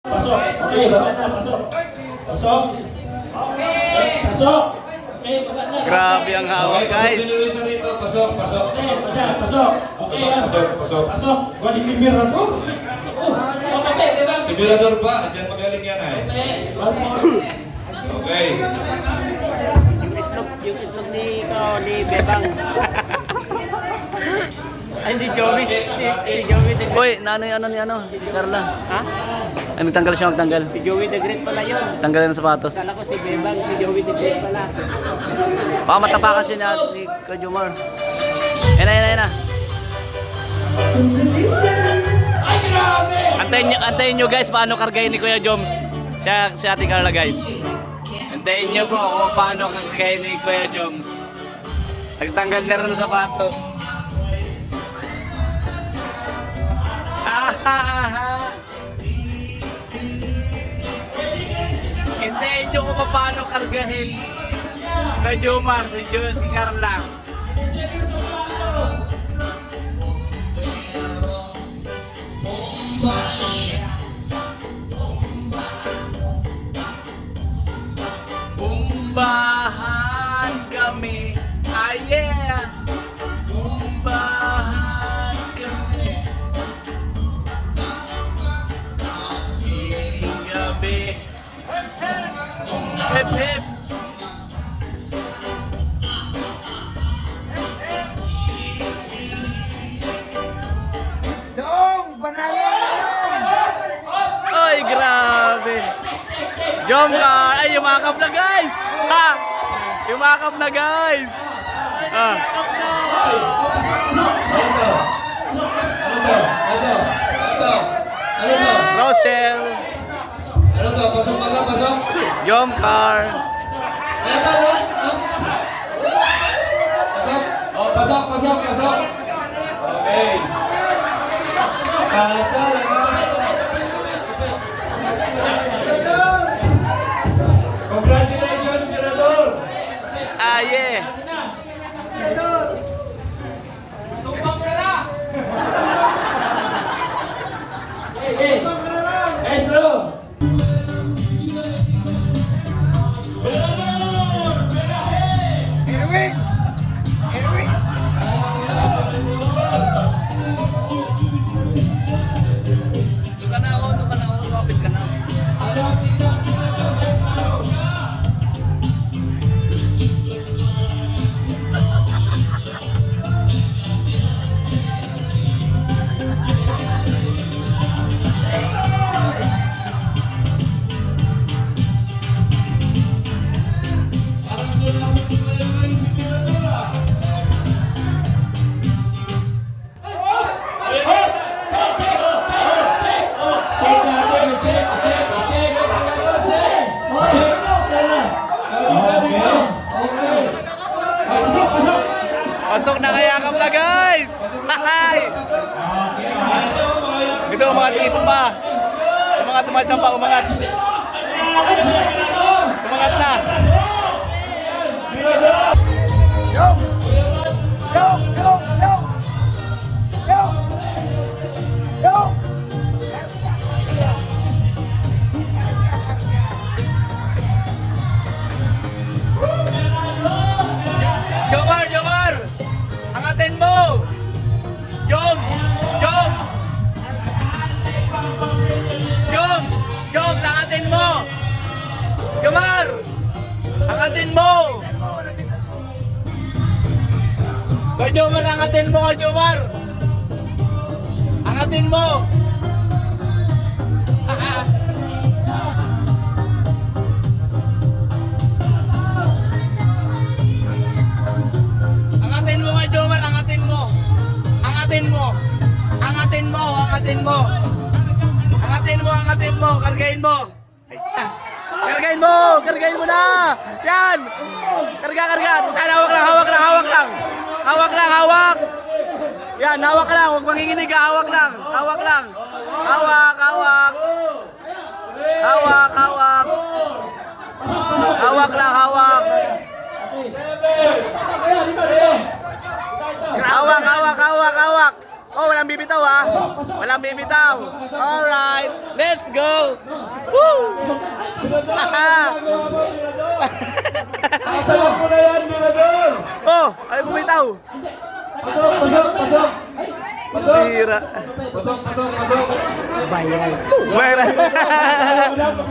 Pasok. Okay, baba na. Pasok. Pasok. Okay. Pasok. Okay, baba na. Grabe ang hawak, guys. Pasok, pasok. Okay, pasok. Okay, Pasok, pasok. Pasok. Kuha ni Mirador. Okay, diba? Si Mirador pa, dyan magaling yan ay. Okay, one more. Okay. Yung itlog ni Bebang. Ay, hindi Joey. Si Joey the Great. Uy, ano ni Carla. Ha? Ay, magtanggal siya, magtanggal. Si Joey the Great pala yun. Tanggalin ang sapatos. Kala ko si Bebang, si Joey the Great pala. Baka matapakan siya ni Kajumar. Ayun na. Ay, grabe! Antayin nyo guys paano kargahin ni Kuya Joms. Si Ate Carla guys. Antayin nyo po kung paano kargahin ni Kuya Joms. Nagtanggal na rin ng sapatos. Hintayin nyo kung paano kargahin kay Jomar, si Carla. Bumbahan kami, yeah. Bumbahan kami. Hinging gabi. Hip hip. Ay, grabe. Jomcar! Ay, yumakap na guys! Ha! Yumakap na guys! Ah. Ano to? Rochelle! Ano to? Pasok ba ka? Pasok? Jomcar! Ano to? Pasok? Pasok. Okay. Pasok. Congratulations, Mirador! Ah, yeah! Hey, maestro! Ito ka na ako, kapit ka na. Pasok na kaya kap na guys! Hi! Ito mga tiisang pa. Umangat pa, umangat. Umangat na. Jomar! Angatin mo! Joms! Angatin mo! Jomar! Angatin mo! Kay Jomar, angatin mo kay Jomar! Angatin mo! Angatin mo kay Jomar, angatin mo! Angatin mo! Kargahin mo! Kargahin mo na! Yan! Karga! Hawak lang! Yan, hawak lang! Huwag manginginig, hawak lang! Hawak! Hawak lang! Hawak! Oh, walang bibitaw ha. Walang bibitaw. Alright, let's go. Woo! Pasok mo na yan, Mirador! Oh, ay bumitaw. Pasok, pasok, pasok! Pasok! Tira. Pasok, pasok, pasok! Wala.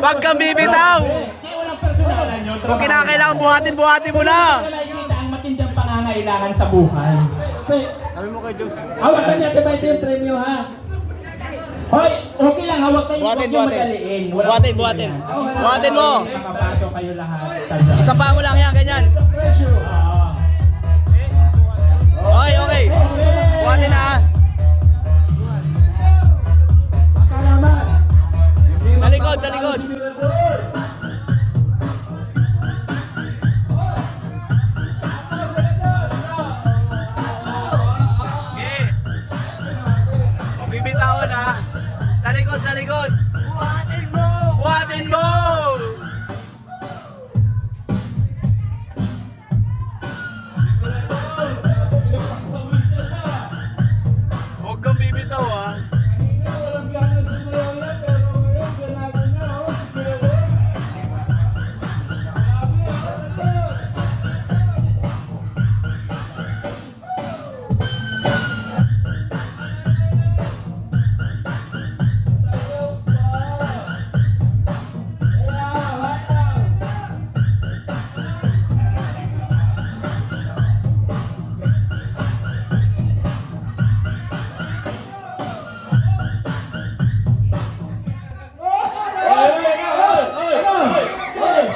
Wag kang bibitaw. Walang personalan yun. Kung kinakailangan buhatin mo na. Nakikita ang matindang pangangailangan sa buhay. Sabi mo kay Diyos. Hawakan niya, diba ito yung premyo ha? Hoy, okay lang, hawak kayo. Buhatin, Huwag niyo buhatin. madaliin. Walang Buhatin, problema buhatin. yan. Buhatin mo. Makapasok kayo lahat. Tanda. Isa pa mo lang yan, ganyan. Okay, okay. Buhatin na ha. Sa likod, sa likod. Okay. Bibitawan ha. Sa likod, sa likod. Buhatin mo! Buhatin mo! Huwag kang bibitaw ha.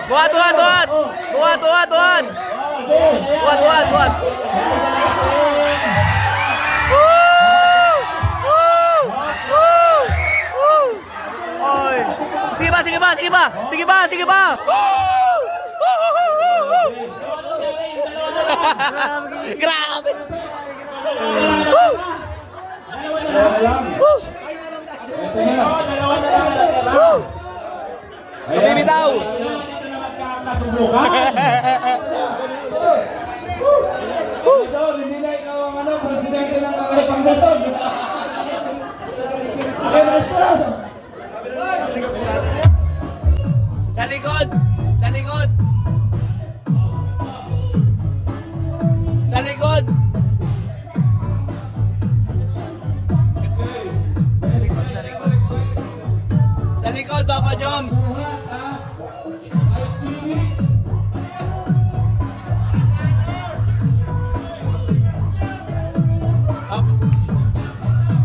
Buhat, buhat, buhat! Buhat, buhat, buhat! Buhat, buhat, buhat! Woo! Woo! Woo! Woo! Oy! Sige ba, sige ba, sige ba! Sige ba, sige ba! Woo! Woo! Grabe! Woo! Woo! Ito na! Woo! Bibitaw! Mirador, hindi na ikaw ang presidente ng Pangdaton! Sa likod! Sa likod! Sa likod! Sa likod, Papa Joms!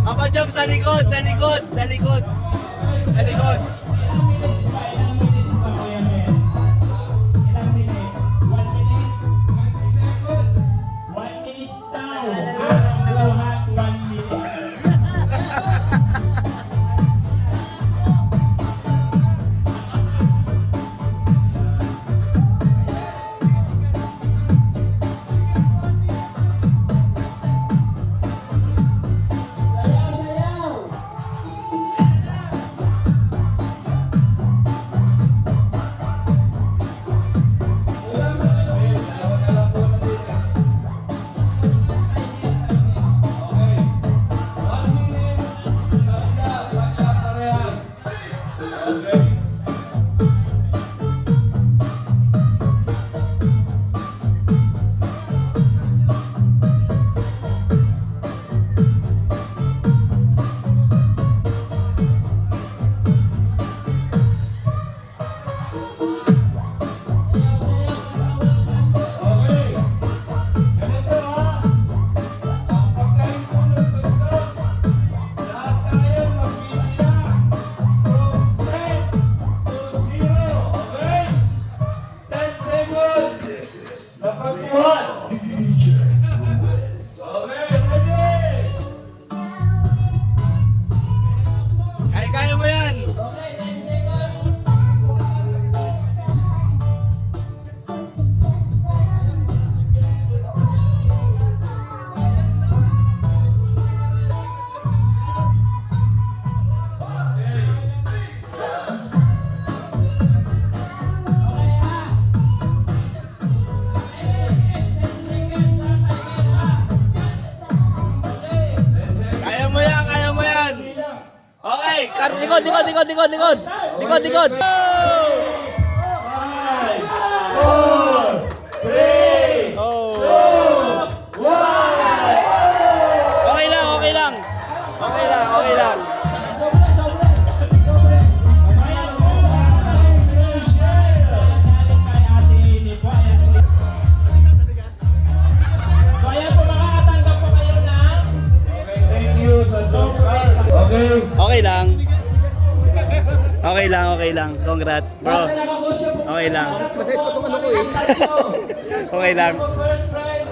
Papa Joms, sa likod! Sa likod! Sa likod! Sa likod! likod, likod, likod, likod. Likod, likod. 5, 4, 3, Oh. 2, 1. Okay lang, okay lang. Okay lang, okay lang. Sobre, sobre. Sobre. Ayan po. Kay Ate Amy po. Ayan po. So ayan po, makakatanggap po kayo ng Thank you sa top right. Okay. Okay lang. Okay lang, okay lang. Congrats, bro. Okay lang. Kasi itong ano ko eh. Okay lang. First prize.